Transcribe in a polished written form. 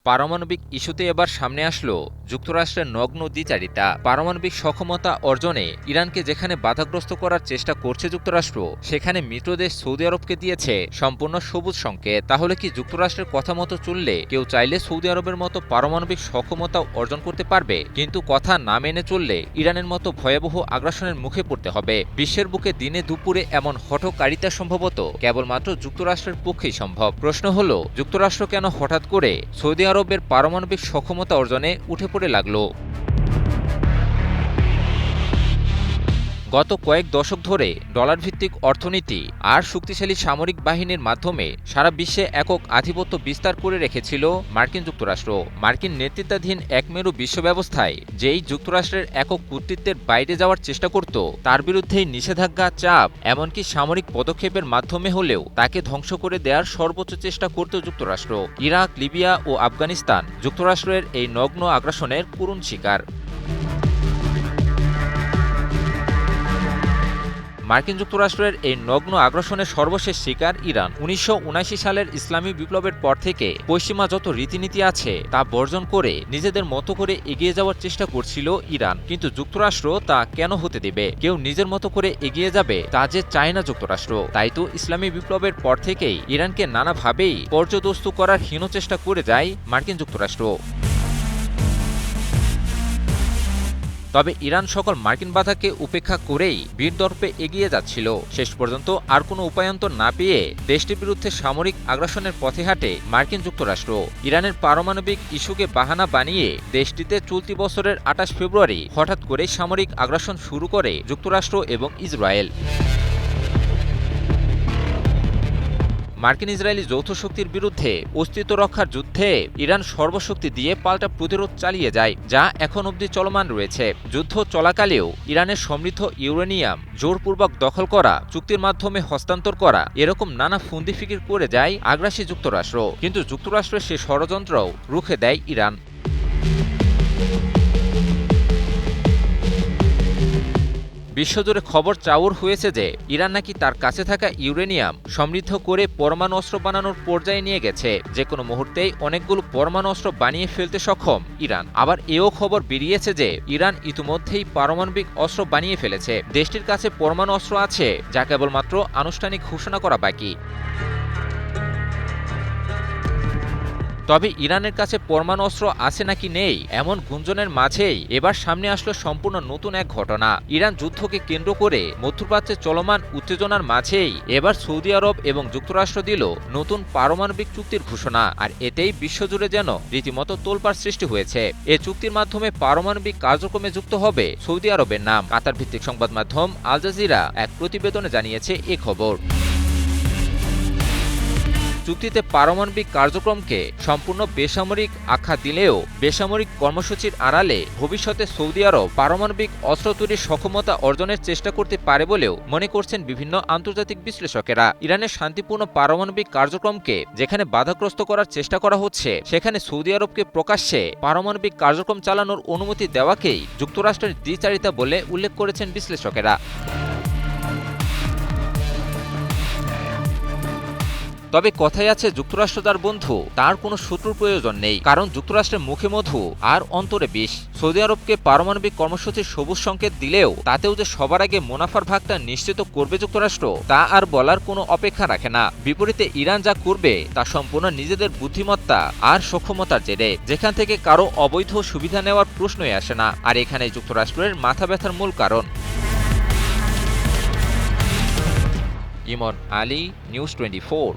পারমাণবিক ইস্যুতে এবার সামনে আসলো যুক্তরাষ্ট্রের নগ্ন দ্বিচারিতা। পারমাণবিক সক্ষমতা অর্জনে ইরানকে যেখানে বাধাগ্রস্ত করার চেষ্টা করছে যুক্তরাষ্ট্র, সেখানে মিত্রদেশ সৌদি আরবকে দিয়েছে সম্পূর্ণ সবুজ সংকেত। তাহলে কি যুক্তরাষ্ট্রের কথা মতো চললে কেউ চাইলে সৌদি আরবের মতো পারমাণবিক সক্ষমতা অর্জন করতে পারবে, কিন্তু কথা না মেনে চললে ইরানের মতো ভয়াবহ আগ্রাসনের মুখে পড়তে হবে। বিশ্বের বুকে দিনে দুপুরে এমন হঠকারিতা সম্ভবত কেবলমাত্র যুক্তরাষ্ট্রের পক্ষেই সম্ভব। প্রশ্ন হলো, যুক্তরাষ্ট্র কেন হঠাৎ করে সৌদি আরবের পারমাণবিক সক্ষমতা অর্জনে উঠে পড়ে লাগলো? গত কয়েক দশক ধরে ডলারভিত্তিক অর্থনীতি আর শক্তিশালী সামরিক বাহিনীর মাধ্যমে সারা বিশ্বে একক আধিপত্য বিস্তার করে রেখেছিল মার্কিন যুক্তরাষ্ট্র। মার্কিন নেতৃত্বাধীন একমেরু বিশ্ব ব্যবস্থায় যেই যুক্তরাষ্ট্রের একক কর্তৃত্বের বাইরে যাওয়ার চেষ্টা করত, তার বিরুদ্ধেই নিষেধাজ্ঞা, চাপ, এমনকি সামরিক পদক্ষেপের মাধ্যমে হলেও তাকে ধ্বংস করে দেওয়ার সর্বোচ্চ চেষ্টা করত যুক্তরাষ্ট্র। ইরাক, লিবিয়া ও আফগানিস্তান যুক্তরাষ্ট্রের এই নগ্ন আগ্রাসনের করুণ শিকার। মার্কিন যুক্তরাষ্ট্রের এই নগ্ন আগ্রাসনের সর্বশেষ শিকার ইরান। ১৯৭৯ সালের ইসলামী বিপ্লবের পর থেকে পশ্চিমা যত রীতিনীতি আছে তা বর্জন করে নিজেদের মতো করে এগিয়ে যাওয়ার চেষ্টা করছিল ইরান। কিন্তু যুক্তরাষ্ট্র তা কেন হতে দেবে? কেউ নিজের মতো করে এগিয়ে যাবে তা যে চায় না যুক্তরাষ্ট্র। তাই তো ইসলামী বিপ্লবের পর থেকেই ইরানকে নানাভাবেই পর্যদস্তু করার হীন চেষ্টা করে যায় মার্কিন যুক্তরাষ্ট্র। তবে ইরান সকল মার্কিন বাধাকে উপেক্ষা করেই বীরদর্পে এগিয়ে যাচ্ছিল। শেষ পর্যন্ত আর কোনো উপায়ন্তর না পেয়ে দেশটির বিরুদ্ধে সামরিক আগ্রাসনের পথে হাঁটে মার্কিন যুক্তরাষ্ট্র। ইরানের পারমাণবিক ইস্যুকে বাহানা বানিয়ে দেশটিতে চলতি বছরের ২৮ ফেব্রুয়ারি হঠাৎ করে সামরিক আগ্রাসন শুরু করে যুক্তরাষ্ট্র এবং ইসরায়েল। মার্কিন ইসরায়েলি যৌথ শক্তির বিরুদ্ধে অস্তিত্ব রক্ষার যুদ্ধে ইরান সর্বশক্তি দিয়ে পাল্টা প্রতিরোধ চালিয়ে যায়, যা এখন অবধি চলমান রয়েছে। যুদ্ধ চলাকালেও ইরানের সমৃদ্ধ ইউরেনিয়াম জোরপূর্বক দখল করা, চুক্তির মাধ্যমে হস্তান্তর করা, এরকম নানা ফন্দি ফিকির করে যায় আগ্রাসী যুক্তরাষ্ট্র। কিন্তু যুক্তরাষ্ট্রের সে ষড়যন্ত্রও রুখে দেয় ইরান। বিশ্বজুড়ে খবর চাউর হয়েছে যে ইরান নাকি তার কাছে থাকা ইউরেনিয়াম সমৃদ্ধ করে পরমাণু অস্ত্র বানানোর পর্যায়ে নিয়ে গেছে। যে কোনো মুহূর্তেই অনেকগুলো পরমাণু অস্ত্র বানিয়ে ফেলতে সক্ষম ইরান। আবার এও খবর বেরিয়েছে যে ইরান ইতিমধ্যেই পারমাণবিক অস্ত্র বানিয়ে ফেলেছে। দেশটির কাছে পরমাণু অস্ত্র আছে, যা কেবলমাত্র আনুষ্ঠানিক ঘোষণা করা বাকি। তবে ইরানের কাছে পরমাণু অস্ত্র আছে নাকি নেই, এমন গুঞ্জনের মাঝেই এবার সামনে আসলো সম্পূর্ণ নতুন এক ঘটনা। ইরান যুদ্ধকে কেন্দ্র করে মধ্যপ্রাচ্যে চলমান উত্তেজনার মাঝেই এবার সৌদি আরব এবং যুক্তরাষ্ট্র দিল নতুন পারমাণবিক চুক্তির ঘোষণা। আর এতেই বিশ্বজুড়ে যেন রীতিমতো তোলপাড় সৃষ্টি হয়েছে। এ চুক্তির মাধ্যমে পারমাণবিক কার্যক্রমে যুক্ত হবে সৌদি আরবের নাম। কাতার ভিত্তিক সংবাদ মাধ্যম আল জাজিরা এক প্রতিবেদনে জানিয়েছে এ খবর। চুক্তিতে পারমাণবিক কার্যক্রমকে সম্পূর্ণ বেসামরিক আখ্যা দিলেও বেসামরিক কর্মসূচির আড়ালে ভবিষ্যতে সৌদি আরব পারমাণবিক অস্ত্র তৈরির সক্ষমতা অর্জনের চেষ্টা করতে পারে বলেও মনে করছেন বিভিন্ন আন্তর্জাতিক বিশ্লেষকেরা। ইরানের শান্তিপূর্ণ পারমাণবিক কার্যক্রমকে যেখানে বাধাগ্রস্ত করার চেষ্টা করা হচ্ছে, সেখানে সৌদি আরবকে প্রকাশ্যে পারমাণবিক কার্যক্রম চালানোর অনুমতি দেওয়াকেই যুক্তরাষ্ট্রের দ্বিচারিতা বলে উল্লেখ করেছেন বিশ্লেষকেরা। তবে কথাই আছে, যুক্তরাষ্ট্র তার বন্ধু, তার কোনো শত্রুর প্রয়োজন নেই। কারণ যুক্তরাষ্ট্রের মুখে মধু আর অন্তরে বিষ। সৌদি আরবকে পারমাণবিক কর্মসূচির সবুজ সংকেত দিলেও তাতেও যে সবার আগে মুনাফার ভাগটা নিশ্চিত করবে যুক্তরাষ্ট্র, তা আর বলার কোনো অপেক্ষা রাখে না। বিপরীতে ইরান যা করবে তা সম্পূর্ণ নিজেদের বুদ্ধিমত্তা আর সক্ষমতার জেরে, যেখান থেকে কারো অবৈধ সুবিধা নেওয়ার প্রশ্নই আসে না। আর এখানেই যুক্তরাষ্ট্রের মাথা ব্যথার মূল কারণ। ইমন আলী, নিউজ 24।